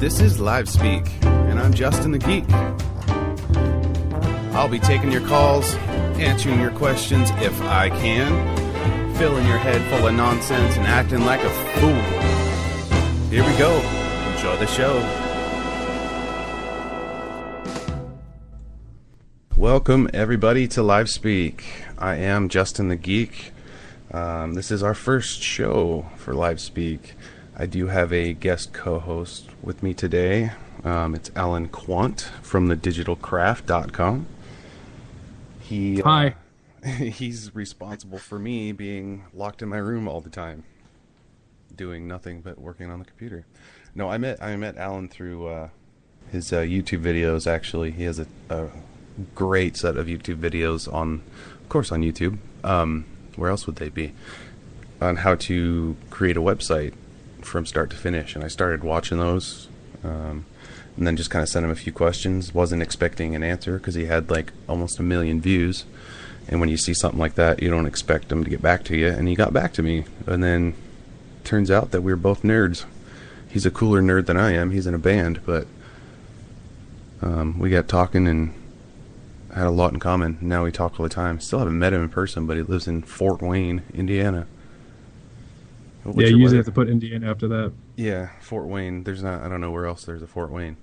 This is LiveSpeak, and I'm Justin the Geek. I'll be taking your calls, answering your questions if I can, filling your head full of nonsense and acting like a fool. Here we go. Enjoy the show. Welcome, everybody, to LiveSpeak. I am Justin the Geek. This is our first show for LiveSpeak. I do have a guest co-host with me today. It's Alan Quandt from thedigitalcraft.com. Hi. He's responsible for me being locked in my room all the time, doing nothing but working on the computer. No, I met Alan through his YouTube videos. Actually, he has a great set of YouTube videos on YouTube. Where else would they be? On how to create a website from start to finish. And I started watching those, and then just kind of sent him a few questions. Wasn't expecting an answer because he had like almost 1 million views. And when you see something like that, you don't expect him to get back to you. And he got back to me. And then turns out that we were both nerds. He's a cooler nerd than I am. He's in a band, but we got talking and had a lot in common. Now we talk all the time. Still haven't met him in person, but he lives in Fort Wayne, Indiana. You usually have to put Indiana after that. Yeah, Fort Wayne. I don't know where else there's a Fort Wayne.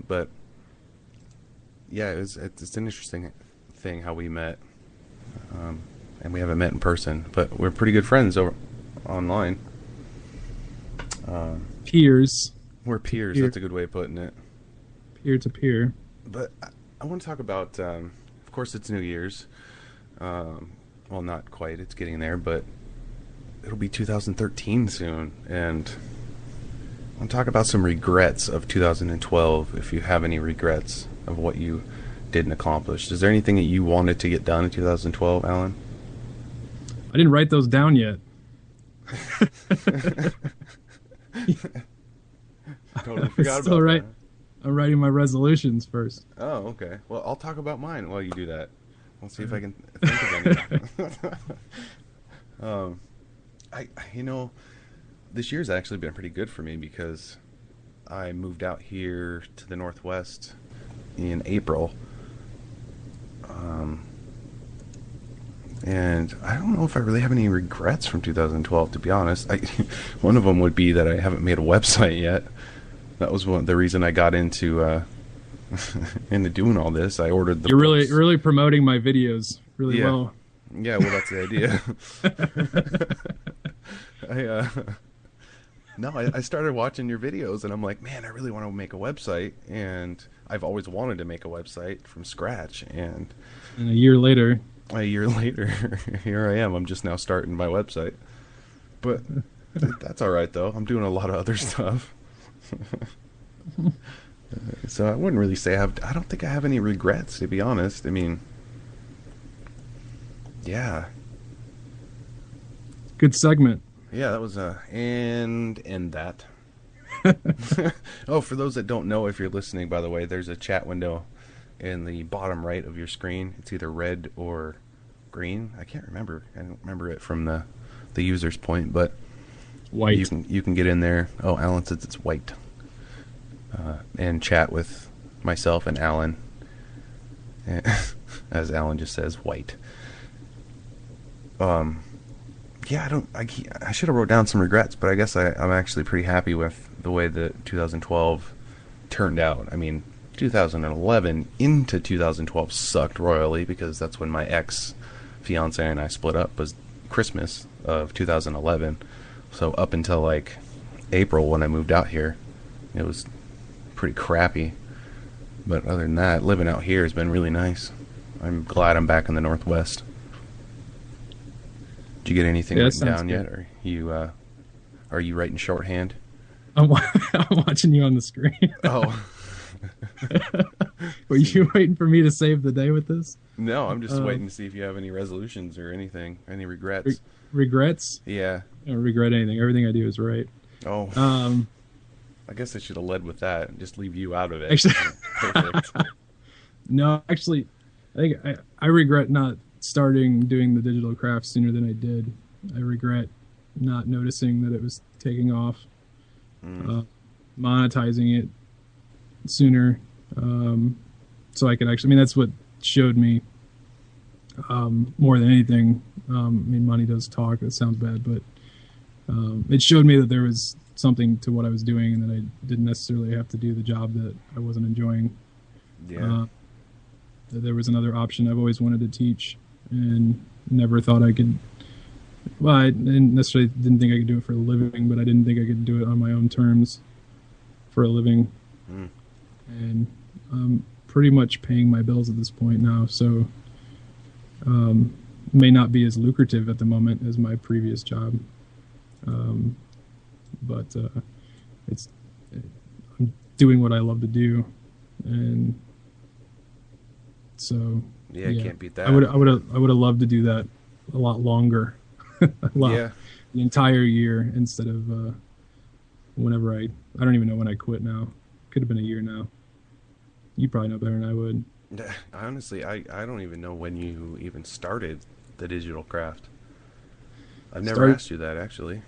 But yeah, it's an interesting thing how we met. And we haven't met in person, but we're pretty good friends over online. Peers. We're peers. That's a good way of putting it. Peer to peer. But I want to talk about, of course, it's New Year's. Well, not quite. It's getting there, but it'll be 2013 soon. And I want to talk about some regrets of 2012, if you have any regrets of what you didn't accomplish. Is there anything that you wanted to get done in 2012, Alan? I didn't write those down yet. Totally forgot still about that. I'm writing my resolutions first. Oh, okay. Well, I'll talk about mine while you do that. We'll see if I can think of anything. This year's actually been pretty good for me because I moved out here to the Northwest in April. And I don't know if I really have any regrets from 2012, to be honest. One of them would be that I haven't made a website yet. That was the reason I got into into doing all this. I ordered the You're really promoting my videos really well. Yeah, well, that's the idea. I started watching your videos, and I'm like, man, I really want to make a website. And I've always wanted to make a website from scratch. And a year later, here I am. I'm just now starting my website. But that's all right, though. I'm doing a lot of other stuff. So I wouldn't really say I don't think I have any regrets, to be honest. I mean, yeah. Good segment. Yeah, that was and that. Oh, for those that don't know, if you're listening, by the way, there's a chat window in the bottom right of your screen. It's either red or green. I can't remember. I don't remember it from the user's point, but white. You can get in there. Oh, Alan says it's white. And chat with myself and Alan. As Alan just says, white. Yeah, I should have wrote down some regrets, but I guess I'm actually pretty happy with the way that 2012 turned out. I mean, 2011 into 2012 sucked royally because that's when my ex-fiance and I split up, was Christmas of 2011. So up until like April when I moved out here, it was pretty crappy. But other than that, living out here has been really nice. I'm glad I'm back in the Northwest. Did you get anything written down yet? Or are you writing shorthand? I'm watching you on the screen. Oh. Were you waiting for me to save the day with this? No, I'm just waiting to see if you have any resolutions or anything, any regrets. Regrets? Yeah. I don't regret anything. Everything I do is right. Oh. I guess I should have led with that and just leave you out of it. Actually, perfect. No, actually, I think I regret not starting doing the digital craft sooner than I did. I regret not noticing that it was taking off. monetizing it sooner, so I could actually. I mean, that's what showed me more than anything. I mean, money does talk. That sounds bad, but it showed me that there was something to what I was doing, and that I didn't necessarily have to do the job that I wasn't enjoying. Yeah. That there was another option. I've always wanted to teach, and never thought I could. Well, I didn't think I could do it for a living, but I didn't think I could do it on my own terms for a living. Mm. And I'm pretty much paying my bills at this point now, so may not be as lucrative at the moment as my previous job, but I'm doing what I love to do, and so Yeah, you can't beat that. I would have loved to do that a lot longer, Yeah. the entire year instead of whenever I don't even know when I quit now. Could have been a year now. You probably know better than I would. Honestly, I don't even know when you even started the digital craft. I've never asked you that, actually.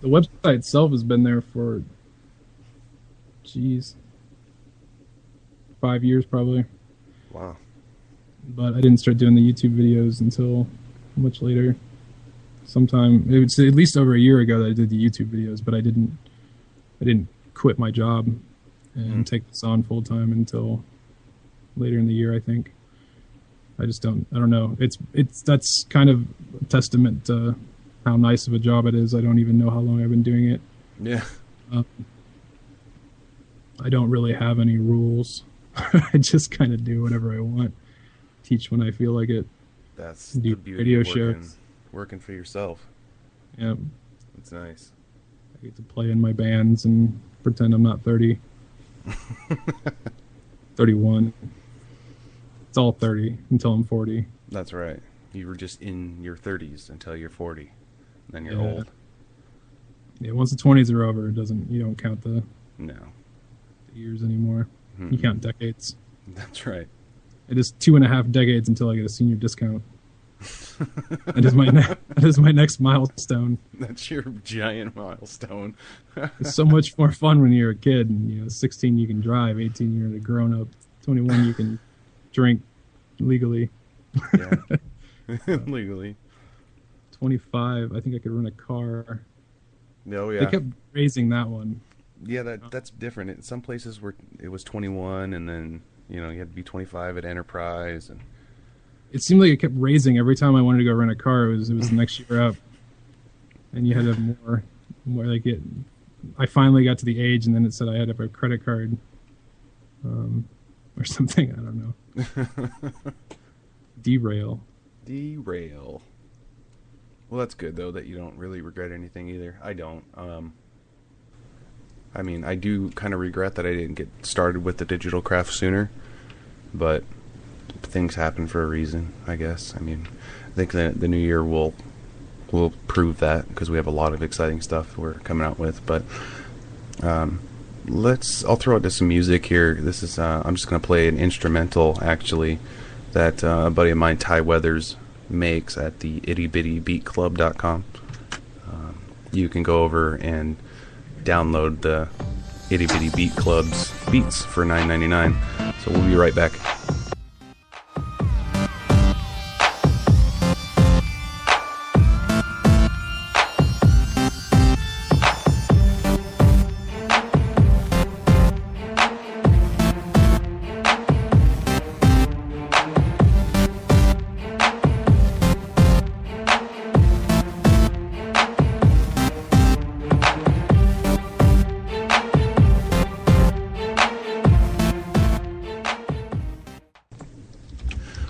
The website itself has been there for, 5 years probably. Wow. But I didn't start doing the YouTube videos until much later. Sometime, it was at least over a year ago that I did the YouTube videos, but I didn't quit my job and take this on full time until later in the year, I think. I don't know. That's kind of a testament to how nice of a job it is. I don't even know how long I've been doing it. Yeah. I don't really have any rules. I just kind of do whatever I want. Teach when I feel like it. That's do the beauty radio of shows. Working for yourself. Yeah. It's nice. I get to play in my bands and pretend I'm not 30. 31. It's all 30 until I'm 40. That's right. You were just in your 30s until you're 40. Then you're Yeah. old. Yeah, once the 20s are over, you don't count the No. years anymore. Mm-mm. You count decades. That's right. It is 2.5 decades until I get a senior discount. That is my next milestone. That's your giant milestone. It's so much more fun when you're a kid. And, 16 you can drive, 18 you're a grown up, 21 you can drink legally. Yeah. Legally. 25 I think I could rent a car. Oh yeah. They kept raising that one. Yeah, that's different. In some places where it was 21, and then you had to be 25 at Enterprise, and It seemed like it kept raising every time I wanted to go rent a car. It was the next year up, and you had to have more like it. I finally got to the age, and then it said I had to have a credit card, or something. I don't know. Derail. Well, that's good though that you don't really regret anything either. I don't. I mean, I do kind of regret that I didn't get started with the digital craft sooner, but things happen for a reason, I guess. I mean, I think the new year will prove that, because we have a lot of exciting stuff we're coming out with. But I'll throw out to some music here. This is I'm just gonna play an instrumental actually that a buddy of mine, Ty Weathers, makes at the ittybittybeatclub.com. You can go over and download the Itty Bitty Beat Club's beats for $9.99. So we'll be right back.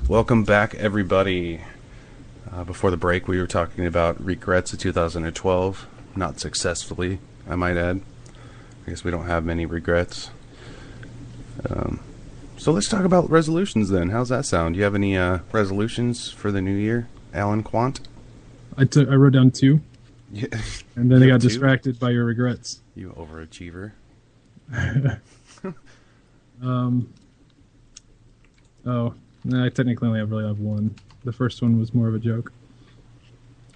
Welcome back, everybody. Before the break, we were talking about regrets of 2012. Not successfully, I might add. I guess we don't have many regrets. So let's talk about resolutions then. How's that sound? Do you have any resolutions for the new year, Alan Quandt? I wrote down 2. Yeah. And then I got distracted by your regrets. You overachiever. No, I technically only really have 1. The first one was more of a joke.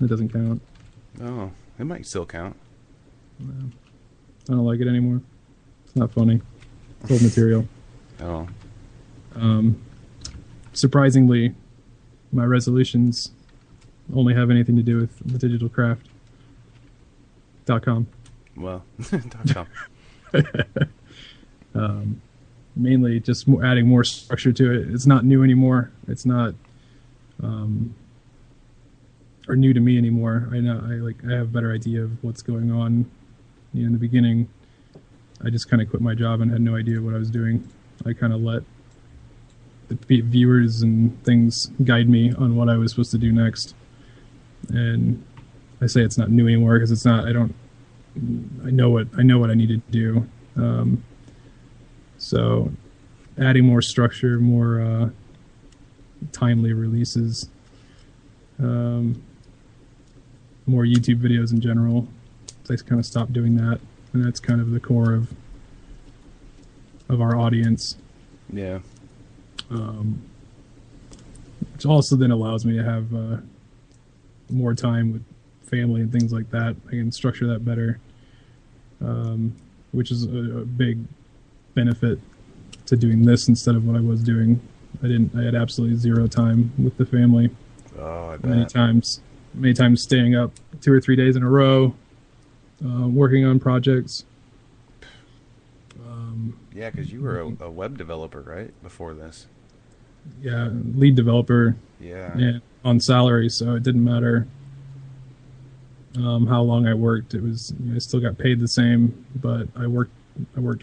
It doesn't count. Oh, it might still count. I don't like it anymore. It's not funny. It's old material. Oh, Surprisingly, my resolutions only have anything to do with the digitalcraft.com. well, Mainly just adding more structure to it. It's not new anymore. It's not or new to me anymore. I know I have a better idea of what's going on. In the beginning, I just kind of quit my job and had no idea what I was doing. I kind of let the viewers and things guide me on what I was supposed to do next. And I say it's not new anymore because it's not. I know what I needed to do. So adding more structure, more timely releases, more YouTube videos in general. So I kind of stopped doing that, and that's kind of the core of our audience. yeah. Which also then allows me to have more time with family and things like that. I can structure that better, which is a big benefit to doing this instead of what I was doing. I had absolutely zero time with the family. Oh, I bet. Many times staying up 2 or 3 days in a row, working on projects. Yeah, because you were a web developer, right? Before this. Yeah, lead developer. Yeah. On salary, so it didn't matter how long I worked. It was I still got paid the same, but I worked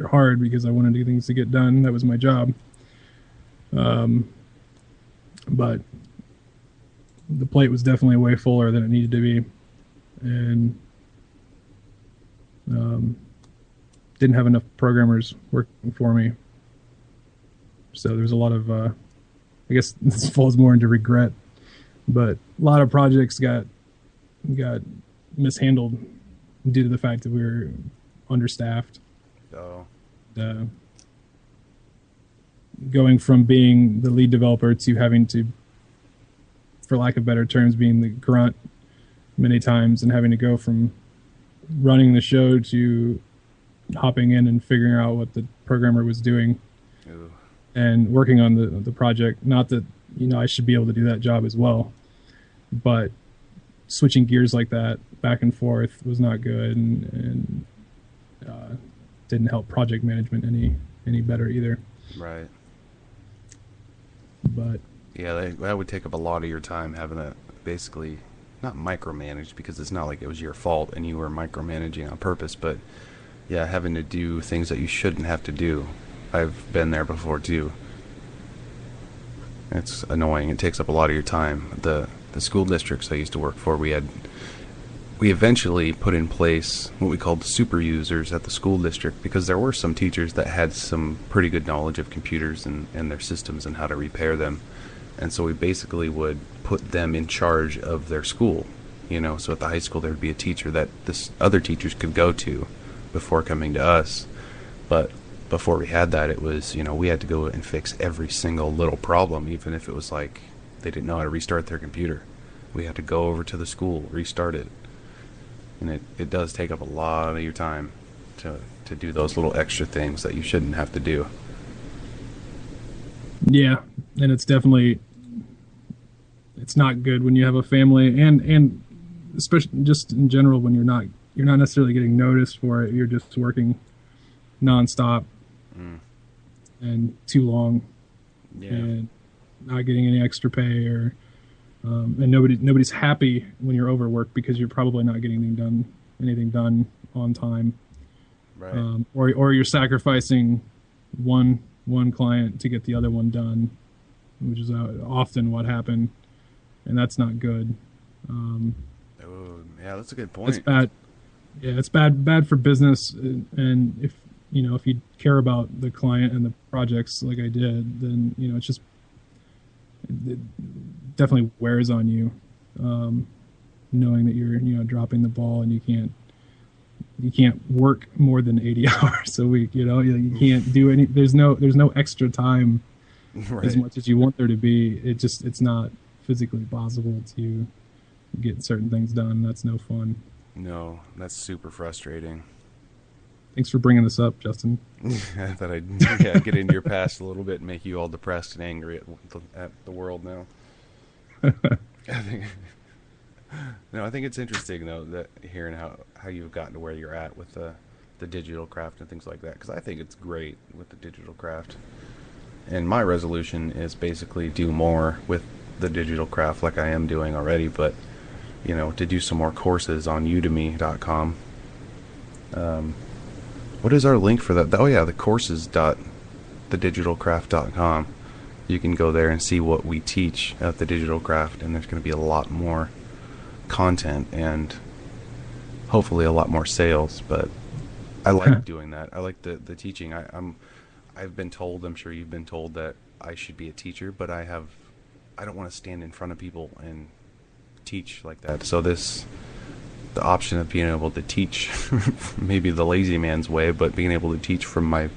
hard because I wanted things to get done. That was my job. But the plate was definitely way fuller than it needed to be, and didn't have enough programmers working for me. So there's a lot of, I guess this falls more into regret, but a lot of projects got mishandled due to the fact that we were understaffed. Oh. Going from being the lead developer to having to, for lack of better terms, being the grunt many times, and having to go from running the show to hopping in and figuring out what the programmer was doing. Ew. And working on the project. Not that I should be able to do that job as well, but switching gears like that back and forth was not good, and didn't help project management any better either. Right. But yeah, that would take up a lot of your time, having to basically not micromanage, because it's not like it was your fault and you were micromanaging on purpose, but yeah, having to do things that you shouldn't have to do. I've been there before too. It's annoying. It takes up a lot of your time. The school districts I used to work for, we eventually put in place what we called super users at the school district, because there were some teachers that had some pretty good knowledge of computers and their systems and how to repair them. And so we basically would put them in charge of their school. So at the high school there would be a teacher that this other teachers could go to before coming to us. But before we had that, it was, we had to go and fix every single little problem, even if it was like they didn't know how to restart their computer. We had to go over to the school, restart it. And it does take up a lot of your time to do those little extra things that you shouldn't have to do. yeah, and it's not good when you have a family, and especially just in general when you're not necessarily getting noticed for it. You're just working nonstop and too long, and not getting any extra pay, or and nobody's happy when you're overworked, because you're probably not getting anything done on time, Right. or you're sacrificing one client to get the other one done, which is often what happened, and that's not good. Yeah, that's a good point. It's bad. Yeah, it's bad for business, and if you care about the client and the projects like I did, then it's just it definitely wears on you, knowing that you're dropping the ball, and you can't work more than 80 hours a week. You can't do any. There's no extra time Right. as much as you want there to be. It's not physically possible to get certain things done. That's no fun. No, that's super frustrating. Thanks for bringing this up, Justin. I thought I'd get into your past a little bit and make you all depressed and angry at the world now. I think, no, I think it's interesting though that hearing how you've gotten to where you're at with the digital craft and things like that, because I think it's great with the digital craft. And my resolution is basically do more with the digital craft like I am doing already, but to do some more courses on udemy.com. What is our link for that? Oh yeah, the courses.thedigitalcraft.com. You can go there and see what we teach at the Digital Craft, and there's going to be a lot more content and hopefully a lot more sales. But I like doing that. I like the teaching. I've been told, I'm sure you've been told, that I should be a teacher, but I don't want to stand in front of people and teach like that. So the option of being able to teach maybe the lazy man's way, but being able to teach from my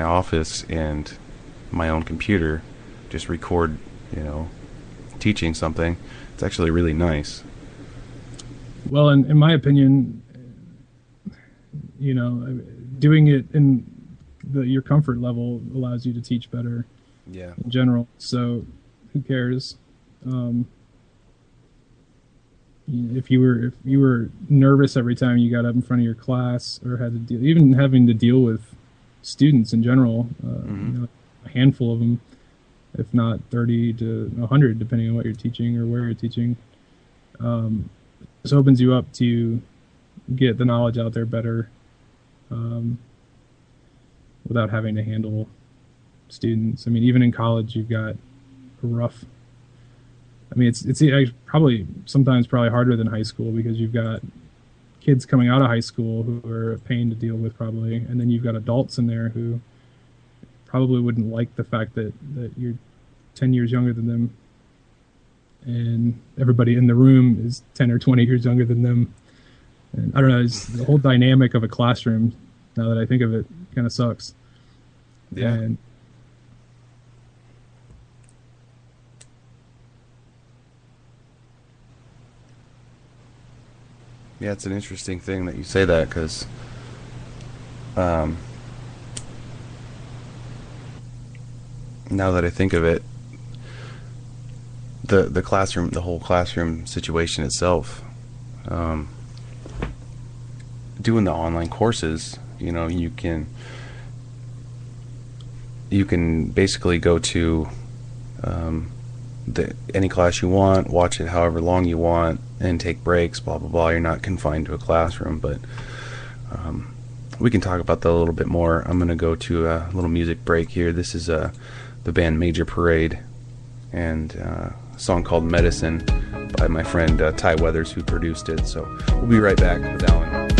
office and my own computer, just record teaching something, it's actually really nice. Well, in my opinion, doing it in your comfort level allows you to teach better. Yeah. In general, so who cares? If you were nervous every time you got up in front of your class, or had to deal, even having to deal with students in general, a handful of them, if not 30 to 100, depending on what you're teaching or where you're teaching, this opens you up to get the knowledge out there better, without having to handle students. I mean, even in college, you've got a rough. I mean, it's probably sometimes harder than high school, because you've got kids coming out of high school who are a pain to deal with probably, and then you've got adults in there who probably wouldn't like the fact that you're 10 years younger than them, and everybody in the room is 10 or 20 years younger than them. And I don't know, it's the whole dynamic of a classroom, now that I think of it, kind of sucks. Yeah. And yeah, it's an interesting thing that you say that, because now that I think of it, the classroom, the whole classroom situation itself, doing the online courses, you can basically go to any class you want, watch it however long you want, and take breaks, blah blah blah. You're not confined to a classroom. But we can talk about that a little bit more. I'm gonna go to a little music break here. This is the band Major Parade, and a song called Medicine by my friend Ty Weathers, who produced it. So we'll be right back with Alan.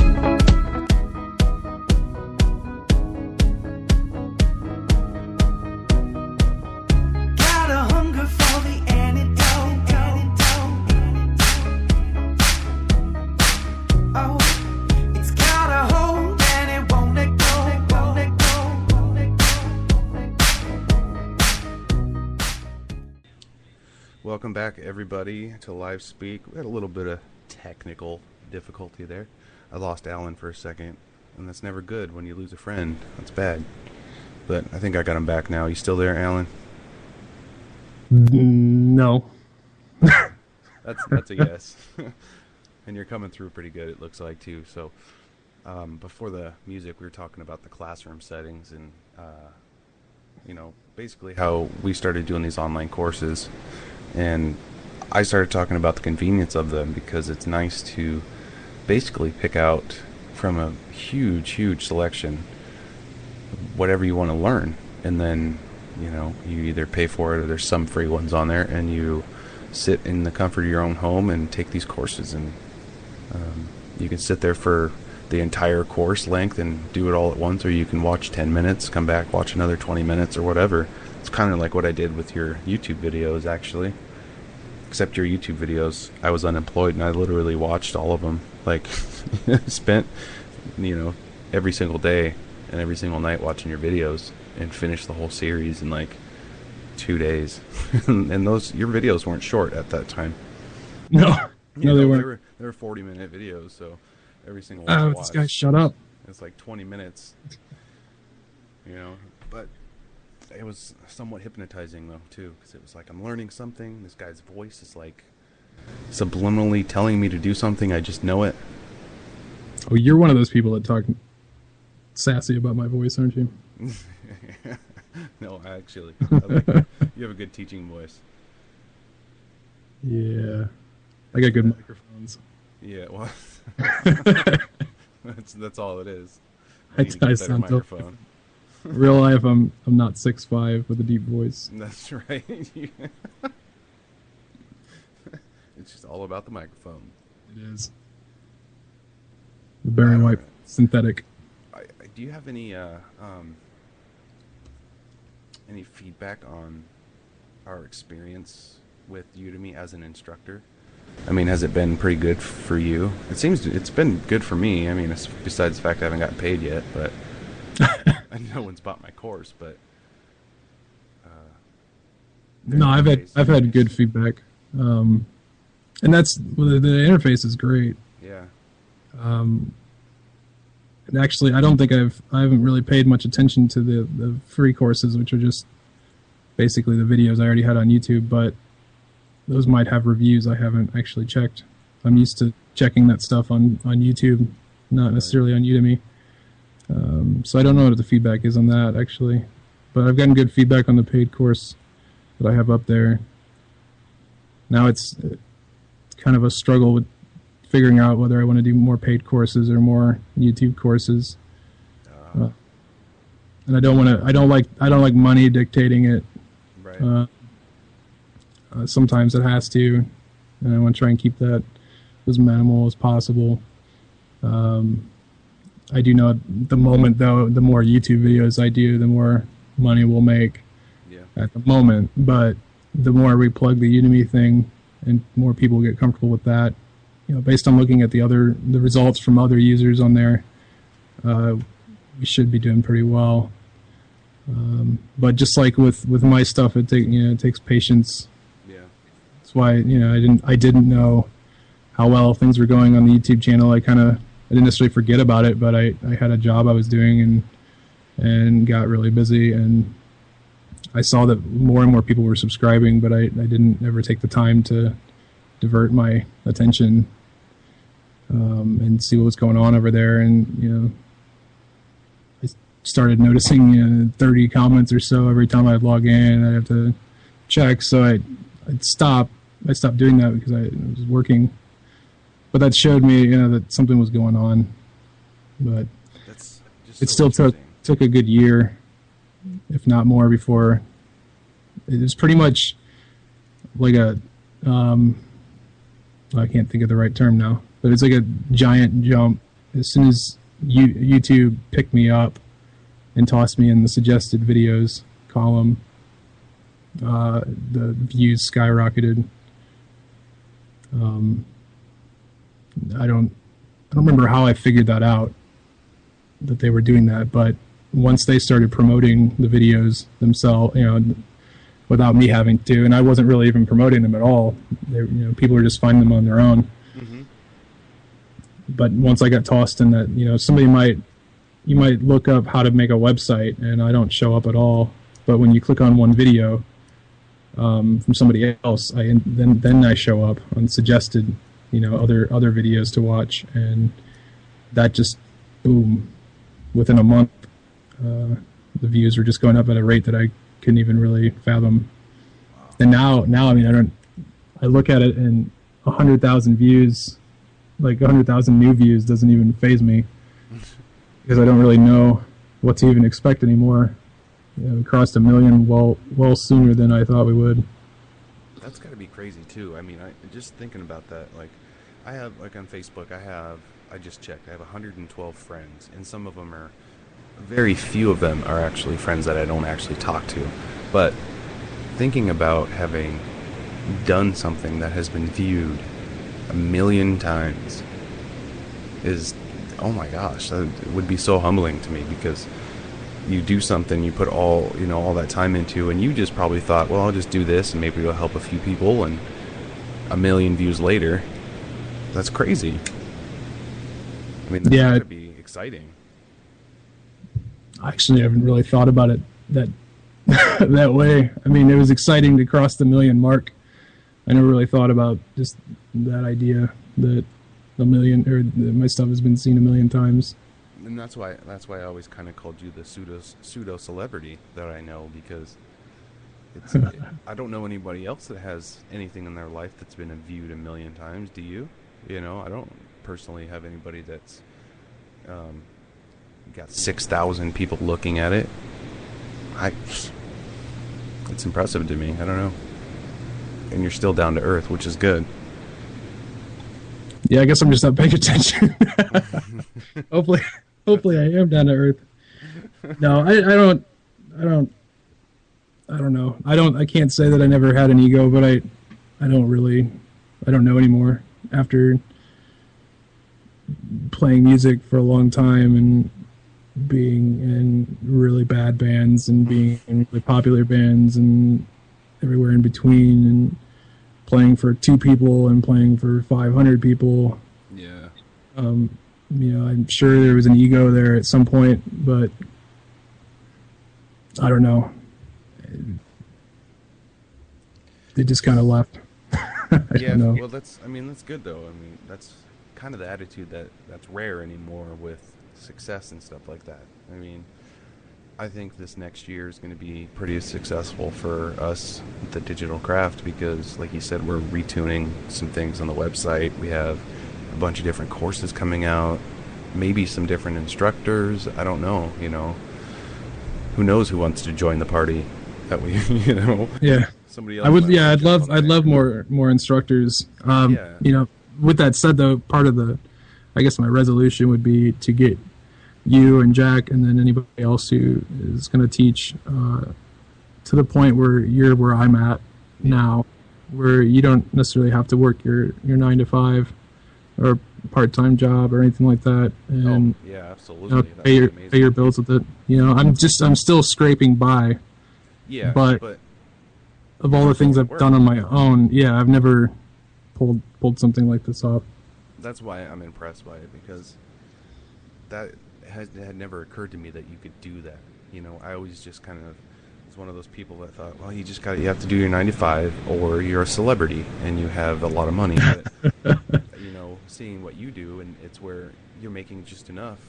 Welcome back, everybody, to LiveSpeak. We had a little bit of technical difficulty there. I lost Alan for a second, and that's never good when you lose a friend. That's bad. But I think I got him back now. You still there, Alan? No. That's a yes. And you're coming through pretty good, it looks like, too. So before the music, we were talking about the classroom settings and basically how we started doing these online courses. And I started talking about the convenience of them, because it's nice to basically pick out from a huge selection whatever you want to learn, and then you either pay for it or there's some free ones on there, and you sit in the comfort of your own home and take these courses, and you can sit there for the entire course length and do it all at once, or you can watch 10 minutes, come back, watch another 20 minutes or whatever. It's kind of like what I did with your YouTube videos, actually. Except your YouTube videos, I was unemployed and I literally watched all of them. Like, spent, every single day and every single night watching your videos, and finished the whole series in like 2 days. And your videos weren't short at that time. No, they weren't. They were 40-minute videos, so every single one I watched. This guy, shut up. It's like 20 minutes, you know. But it was somewhat hypnotizing though too, because it was like I'm learning something. This guy's voice is like subliminally telling me to do something. I just know it. Oh, you're one of those people that talk sassy about my voice, aren't you? No, actually, you have a good teaching voice. Yeah, I got good microphones. Yeah, well, that's all it is. I Need to get a better sound microphone. Real life, I'm not 6'5" with a deep voice. That's right. It's just all about the microphone. It is. The Barry White synthetic. Do you have any feedback on our experience with Udemy as an instructor? I mean, has it been pretty good for you? It seems it's been good for me. I mean, besides the fact I haven't gotten paid yet, but no one's bought my course. But no, I've had good feedback, and that's the interface is great. Yeah. And actually, I don't think I haven't really paid much attention to the free courses, which are just basically the videos I already had on YouTube, but those might have reviews I haven't actually checked. I'm used to checking that stuff on YouTube, not necessarily on Udemy. So I don't know what the feedback is on that, actually. But I've gotten good feedback on the paid course that I have up there. Now it's kind of a struggle with figuring out whether I want to do more paid courses or more YouTube courses. And I don't like money dictating it. Right. Sometimes it has to, and I want to try and keep that as minimal as possible. I do know at the moment, though, the more YouTube videos I do, the more money we'll make at the moment. But the more we plug the Udemy thing and more people get comfortable with that, you know, based on looking at the results from other users on there, we should be doing pretty well. But just like with my stuff, it takes patience. Yeah. That's why I didn't know how well things were going on the YouTube channel. I didn't necessarily forget about it, but I had a job I was doing and got really busy, and I saw that more and more people were subscribing, but I didn't ever take the time to divert my attention and see what was going on over there. And I started noticing 30 comments or so every time I'd log in. I'd have to check, so I'd stop. I stopped doing that because I was working. But that showed me, that something was going on. But That's just it so still took a good year, if not more, before it was pretty much like a I can't think of the right term now, but it's like a giant jump. As soon as YouTube picked me up and tossed me in the suggested videos column, the views skyrocketed. I don't remember how I figured that out, that they were doing that, but once they started promoting the videos themselves, without me having to, and I wasn't really even promoting them at all. People were just finding them on their own. Mm-hmm. But once I got tossed in that, you might look up how to make a website, and I don't show up at all. But when you click on one video from somebody else, then I show up on suggested, other videos to watch, and that just boom, within a month, the views were just going up at a rate that I couldn't even really fathom. And now, I look at it and 100,000 views, like 100,000 new views, doesn't even faze me because I don't really know what to even expect anymore. We crossed 1 million well sooner than I thought we would. That's got to be crazy too. I mean, just thinking about that, like I have, like on Facebook, I just checked, I have 112 friends, and some of them are, very few of them are actually friends that I don't actually talk to. But thinking about having done something that has been viewed 1 million times is, oh my gosh, that would be so humbling to me, because you do something, you put all that time into, and you just probably thought, well, I'll just do this and maybe it'll help a few people, and 1 million views later, that's crazy. I mean, that's gotta be exciting. I actually haven't really thought about it that that way. I mean, it was exciting to cross the 1 million mark. I never really thought about just that idea that my stuff has been seen 1 million times. And that's why I always kind of called you the pseudo celebrity that I know, because it's I don't know anybody else that has anything in their life that's been viewed 1 million times. Do you? You know, I don't personally have anybody that's got 6,000 people looking at it. It's impressive to me. I don't know. And you're still down to earth, which is good. Yeah, I guess I'm just not paying attention. Hopefully I am down to earth. No, I don't know. I can't say that I never had an ego, but I don't know anymore after playing music for a long time and being in really bad bands and being in really popular bands and everywhere in between, and playing for 2 people and playing for 500 people. Yeah. I'm sure there was an ego there at some point, but I don't know. It just kind of left. I don't know. Well, that's good though. I mean, that's kind of the attitude that's rare anymore with success and stuff like that. I mean, I think this next year is going to be pretty successful for us with the digital craft because, like you said, we're retuning some things on the website. We have a bunch of different courses coming out, maybe some different instructors. I don't know, who knows who wants to join the party that we, Yeah. Somebody else. I'd love more instructors. With that said though, part of I guess my resolution would be to get you and Jack and then anybody else who is going to teach to the point where you're where I'm at now, where you don't necessarily have to work your 9 to 5 or part-time job or anything like that, and absolutely, pay your bills with it. I'm still scraping by. Yeah, but of all the things I've done on my own, I've never pulled something like this off. That's why I'm impressed by it, because that had never occurred to me that you could do that. I always just kind of was one of those people that thought, well, you have to do your 9 to 5 or you're a celebrity and you have a lot of money. But, seeing what you do, and it's where you're making just enough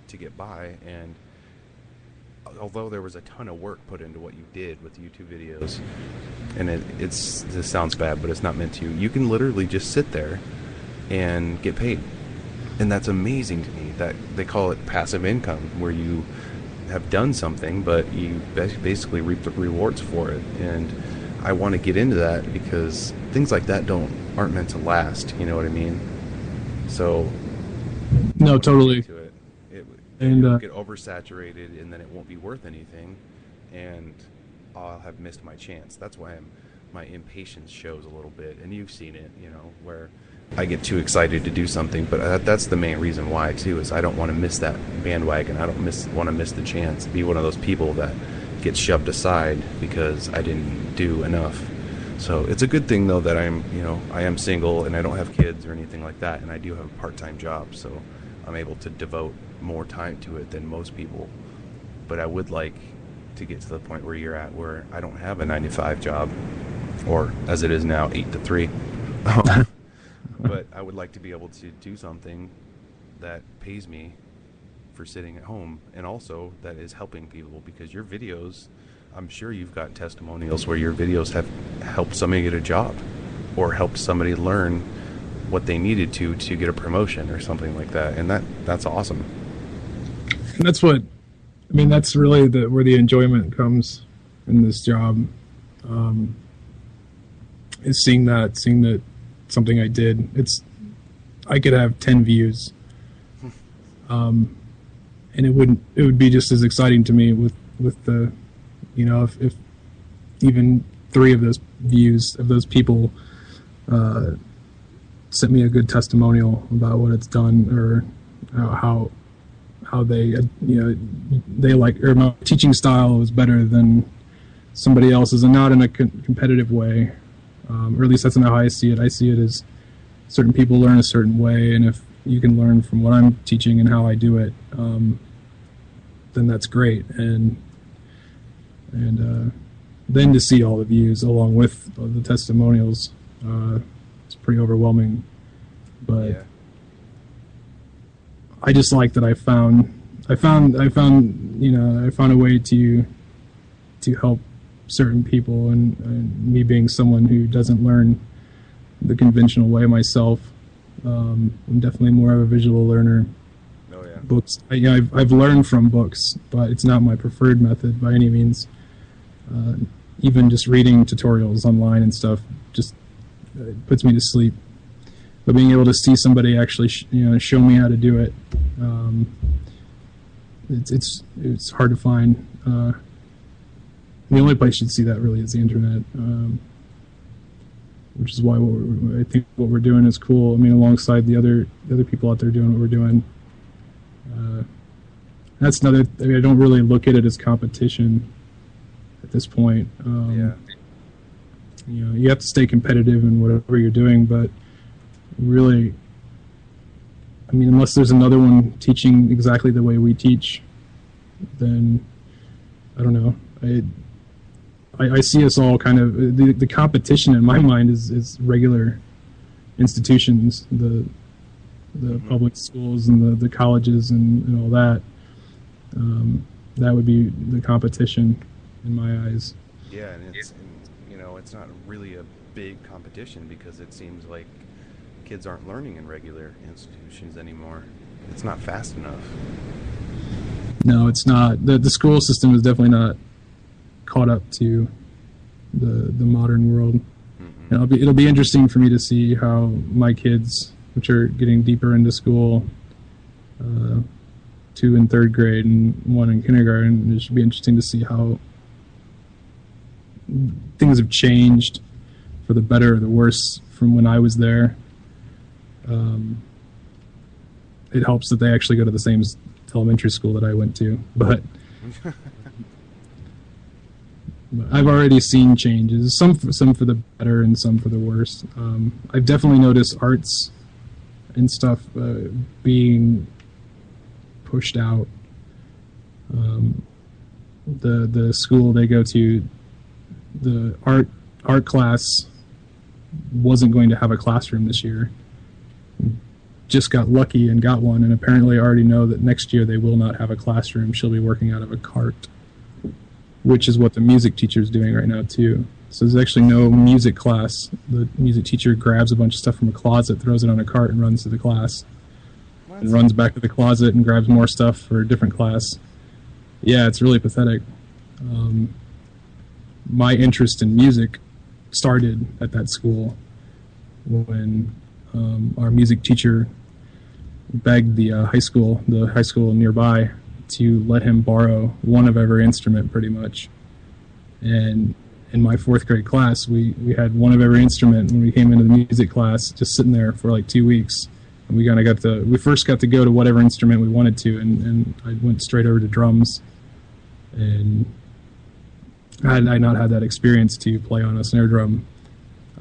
to get by. And although there was a ton of work put into what you did with YouTube videos, and this sounds bad, but it's not meant to. You can literally just sit there and get paid. And that's amazing to me that they call it passive income, where you have done something, but you basically reap the rewards for it. And I want to get into that because things like that aren't meant to last. You know what I mean? So no, totally. It'll get oversaturated, and then it won't be worth anything, and I'll have missed my chance. That's why my impatience shows a little bit, and you've seen it, where I get too excited to do something. But that's the main reason why too, is I don't want to miss that bandwagon. I don't want to miss the chance. Be one of those people that gets shoved aside because I didn't do enough. So it's a good thing though that I am single and I don't have kids or anything like that, and I do have a part-time job, so I'm able to devote more time to it than most people. But I would like to get to the point where you're at, where I don't have a 9 to 5 job, or as it is now, 8 to 3. But I would like to be able to do something that pays me for sitting at home, and also that is helping people, because your videos, I'm sure you've got testimonials where your videos have helped somebody get a job or helped somebody learn what they needed to get a promotion or something like that, and that's awesome. And that's really where the enjoyment comes in this job, is seeing that something I did, I could have 10 views, and it would be just as exciting to me with the, if even 3 of those views of those people sent me a good testimonial about what it's done, or how they they like, or my teaching style was better than somebody else's, and not in a competitive way, or at least that's not how I see it. I see it as certain people learn a certain way, and if you can learn from what I'm teaching and how I do it, then that's great. And then to see all the views along with the testimonials, it's pretty overwhelming. But Yeah. I just like that I found a way to help certain people, and me being someone who doesn't learn the conventional way myself. I'm definitely more of a visual learner. Oh yeah. Books, I've learned from books, but it's not my preferred method by any means. Even just reading tutorials online and stuff just puts me to sleep. But being able to see somebody actually, show me how to do it, it's hard to find. The only place you'd see that really is the internet, which is why I think what we're doing is cool. I mean, alongside the other people out there doing what we're doing. That's another. I mean, I don't really look at it as competition at this point. Yeah. You have to stay competitive in whatever you're doing, but really, I mean, unless there's another one teaching exactly the way we teach, then I don't know. I see us all kind of the competition in my mind is regular institutions, the public schools and the colleges and all that. That would be the competition in my eyes. Yeah, and it's not really a big competition because it seems like kids aren't learning in regular institutions anymore. It's not fast enough. No, it's not. The school system is definitely not caught up to the modern world. Mm-hmm. And it'll be interesting for me to see how my kids, which are getting deeper into school, 2 in 3rd grade and 1 in kindergarten, it should be interesting to see how things have changed for the better or the worse from when I was there. It helps that they actually go to the same elementary school that I went to, but I've already seen changes, some for the better and some for the worse. I've definitely noticed arts and stuff being pushed out. The school they go to, the art class wasn't going to have a classroom this year. Just got lucky and got one, and apparently I already know that next year they will not have a classroom. She'll be working out of a cart, which is what the music teacher is doing right now too. So there's actually no music class. The music teacher grabs a bunch of stuff from a closet, throws it on a cart, and runs to the class. What? And runs back to the closet and grabs more stuff for a different class. Yeah, it's really pathetic. My interest in music started at that school when our music teacher begged the high school nearby, to let him borrow one of every instrument pretty much. And in my 4th grade class, we had one of every instrument when we came into the music class, just sitting there for like 2 weeks. And we first got to go to whatever instrument we wanted to, and I went straight over to drums. And had I not had that experience to play on a snare drum,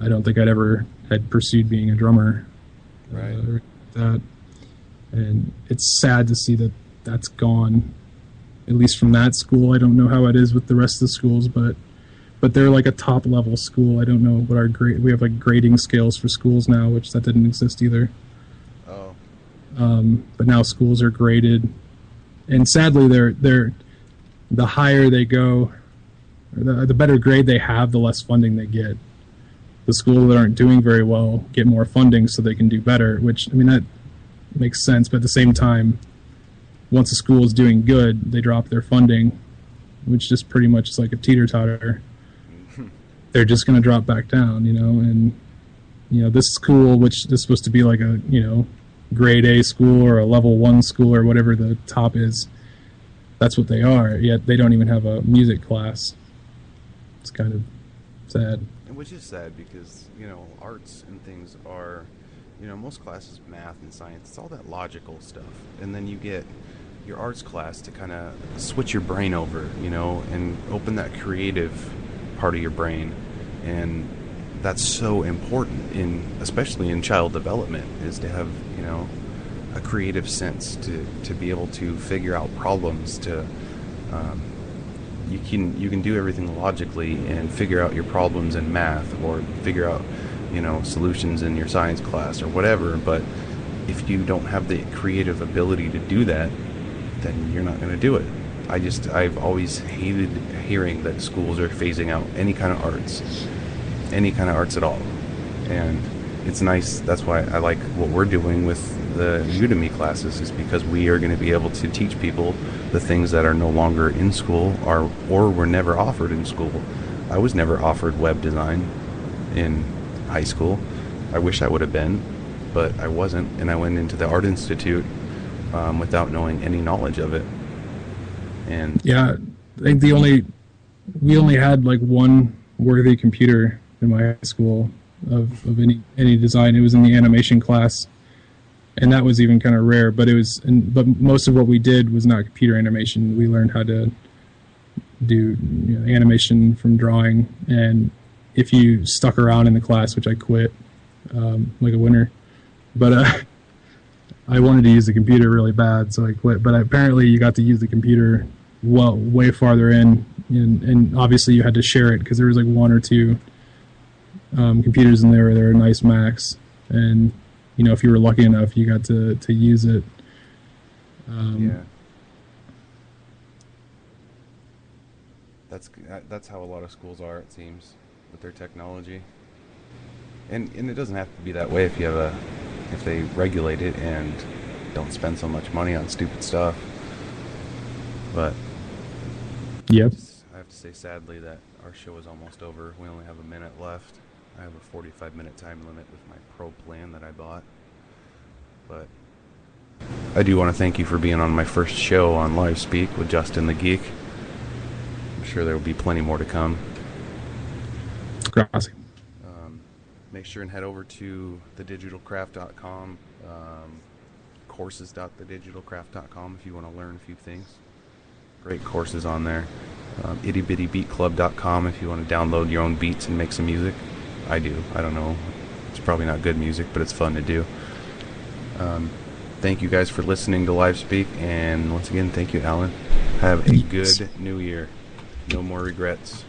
I don't think I'd ever had pursued being a drummer. Right. Or that. And it's sad to see that that's gone, at least from that school. I don't know how it is with the rest of the schools, but they're like a top level school. I don't know what we have like grading scales for schools now, which that didn't exist either. Oh. But now schools are graded, and sadly they're the higher they go, or the better grade they have, the less funding they get. The schools that aren't doing very well get more funding so they can do better, which, I mean, that makes sense, but at the same time, once a school is doing good, they drop their funding, which just pretty much is like a teeter-totter. They're just going to drop back down, and, this school, which is supposed to be like a, grade A school or a level 1 school or whatever the top is, that's what they are, yet they don't even have a music class. It's kind of sad. Which is sad because, arts and things are, most classes, math and science, it's all that logical stuff. And then you get your arts class to kind of switch your brain over, and open that creative part of your brain. And that's so important, especially in child development, is to have, a creative sense to be able to figure out problems. You can do everything logically and figure out your problems in math, or figure out, solutions in your science class or whatever. But if you don't have the creative ability to do that, then you're not going to do it. I've always hated hearing that schools are phasing out any kind of arts at all. And it's nice. That's why I like what we're doing with the Udemy classes, is because we are going to be able to teach people the things that are no longer in school, or were never offered in school. I was never offered web design in high school. I wish I would have been, but I wasn't, and I went into the Art Institute without knowing any knowledge of it. And yeah, I think we only had like one worthy computer in my high school of any design. It was in the animation class, and that was even kind of rare. But but most of what we did was not computer animation. We learned how to do animation from drawing, and if you stuck around in the class, which I quit like a winner, but I wanted to use the computer really bad, so I quit. But apparently you got to use the computer way farther in, and obviously you had to share it, because there was like one or two computers in there. They were nice Macs, and if you were lucky enough, you got to use it. Yeah, that's how a lot of schools are, it seems, with their technology. And it doesn't have to be that way if they regulate it and don't spend so much money on stupid stuff. But yep. I have to say, sadly, that our show is almost over. We only have a minute left. I have a 45-minute time limit with my pro plan that I bought. But I do want to thank you for being on my first show on LiveSpeak with Justin the Geek. I'm sure there will be plenty more to come. Gracias. Make sure and head over to thedigitalcraft.com, courses.thedigitalcraft.com if you want to learn a few things. Great courses on there. ittybittybeatclub.com if you want to download your own beats and make some music. I do. I don't know. It's probably not good music, but it's fun to do. Thank you guys for listening to LiveSpeak, and once again, thank you, Alan. Have a good new year. No more regrets.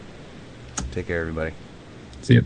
Take care, everybody. See ya.